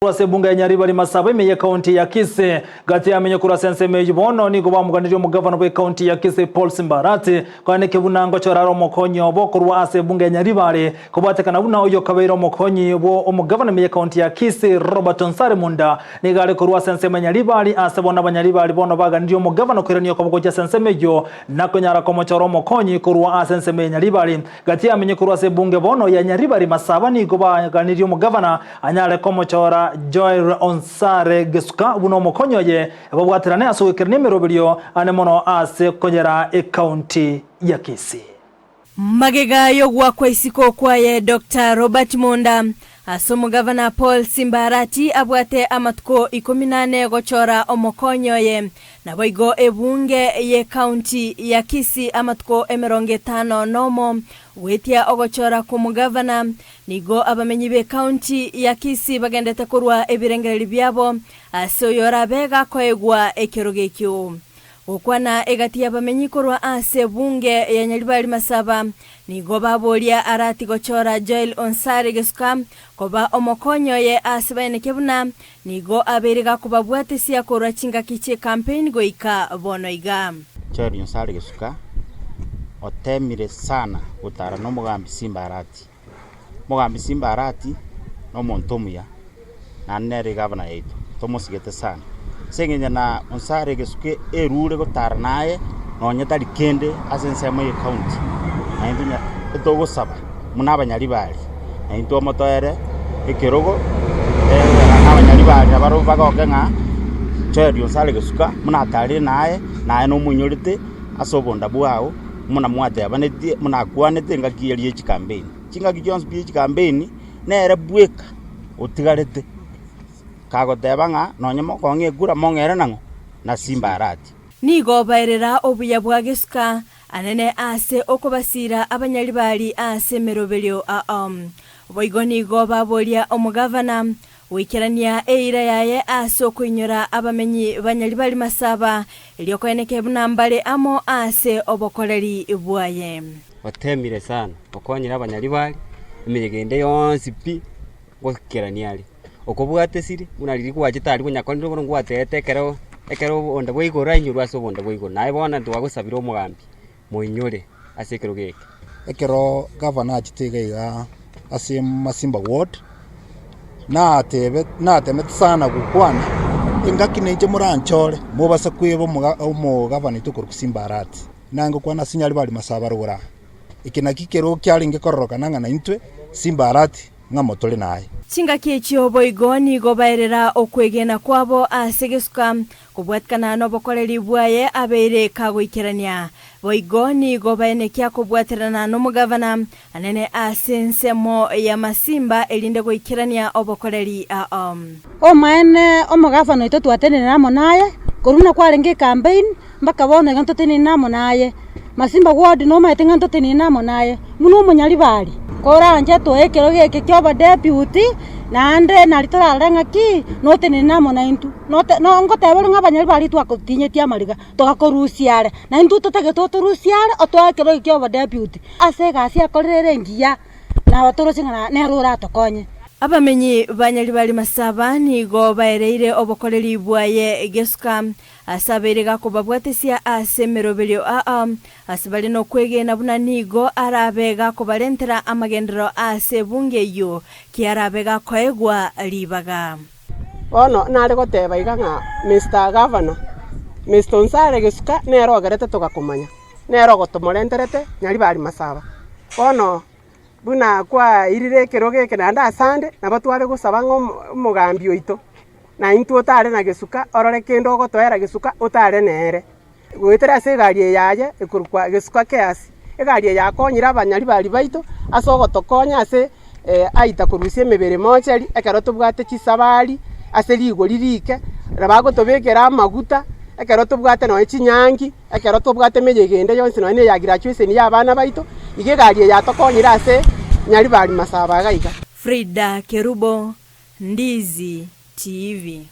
Kurase bunge ya Nyaribari Masaba imeye kaunti ya Kisii gati ya menye kurase nsemeji bono ni kuba muganiriyo mugavana bwe kaunti ya Kisii Paul Simbarati kwane kebunango choraro mokonyi obo kurwa ase bunge ya Nyaribari kubatekana buna oyo kabeiro mokonyi bo omugavana meye kaunti ya Kisii Robert Nsare Munda ni gale kurwa senseme Nyaribari ase bona banyaribari bono baganiriyo mugavana kwiraniyo kaboko cha sensemejo nakonyara komochoro mokonyi kurwa ase nseme Nyaribari gati ya menye kurase bunge bono ya Nyaribari Masaba ni kuba ganiriyo mugavana anyale komochora Joel Onsare Gesuka buno mokonyoye babwatirane asukirne merobilyo anemono ase konyera county ya Kisii. Magega yogwa kwa isiko kwaye Dr. Robert Munda asomo Governor Paul Simbarati abwate amatko 18 gochora omokonyoye na boigo ebunge ye county ya Kisii amatko 50 nomo wetia ogochora ku mugavana nigo abamenyi be county ya Kisii bagendete kurwa ebirengereri byabo asoyora bega koegwa ekerogekyo okwana egati abamenyi kurwa ase bunge ya Nyaribari Masaba nigo babolia arati gochora Joel Onsare Gesuka koba omokonyoye asibane kebuna nigo aberiga kubabwatesia kurwa chinga kiche campaign goika bonoiga Joel Onsare Gesuka otemire sana gutara no mugambi Simbarati no montomuya na nere governor yetu tomusigete sana sengenya na Onsare Gesuka erure gutara naye nonyetari kende asensemo ye county na indunya etogo saba munaba Nyaribari na into motoere ekerogo abanyaribari abaro bagokenga Joel Onsare Gesuka munatari naye no munyorite asobonda bwao muna mwate abaneti muna kwanete ngakierie chi campaign chinga kijons bi chi campaign nere bweka otigarete kagotebanga nonyemo konge gura mongere nango na Simbarati nigo bairera obuya bwa Gesuka anene ase okobasira abanyaribari ase merobelyo boigo nigo babolia omugavana wikirania eira yaye aso kuinyora abamenyi banyaribari Masaba iliokoeneke bunambale amo ase obokoleri ibwaye batemire sana okonyira abanyaribari imigende yonsi pi gokirania ali okobwate siri unariri kwagitari bunyakoniro ngo atetekero ekero onda bwigora inyurwa so bonda bwigora naye bona twagusabira omugambi muinyore asekero geke ekero governor agitegaiga ase Masimba ward na temet sana gukwana ingaki neje muranchore mubasa kwebo mu governor to Simbarati nango kwana Nyaribari Masaba rura ikinaki kero kyalinge kororoka nanga na intwe Simbarati ngamotole naye chinga kiechio boigoni gobairera okwegena kwabo ase Gesuka kubwatkana no bokoleri bwaye abeire kagoikirania boigoni gobaenekia kubwatirana no mugavana anene asensemo ya Masimba elinde goikirania obokoleri maene omugavana ito twatene namo naye koruna kwalenge campaign mpaka bone ganto tene namo naye Masimba ward no maite ganto tene namo naye muno Munyaribari koranje to ekero geke kyoba deputy nande nalitora ki note ni namo na intu note no ngotebere ngabanyaribari twakotinyetia mariga togakorusiare na intu totage totorusiare otwakero kyoba deputy ase gasi akorere ngiya na batorosinga na rura tokonye abamenyi banyaribari Masaba nigo baereire obokoleri bwaye Gesuka asaberega kubabwatesia ase merobelyo asibali no kwegena buna nigo arabega kubalentera amagendero ase bunge yo kiarabega koegwa libaga ono nare goteba iganga Mr. Governor Mr. Onsare Gesuka nero agarete togakumanya nero gotomorenterete Nyaribari Masaba ono buna kwa irire keroge kenanda asande nabatware gusaba ngo mugambi oito na intu otare na Gesuka orore kendo gotoera Gesuka otare nere gwetera se gari yaje ekurukwa Gesuka keasi egari yakonyira abanyaribari baito asogo tokonya ase aita kurusie mebere mocheri ekero tubwate chisabari ase ligo lirike rabago tobekera amaguta ekero tubwate no chinyangi ekero tubwate mejegende yonse no ne ya graduation ya abana baito ige gari yatokonyira ase Nyaribari Masaba gaiga Frida Kerubo Ndizi TV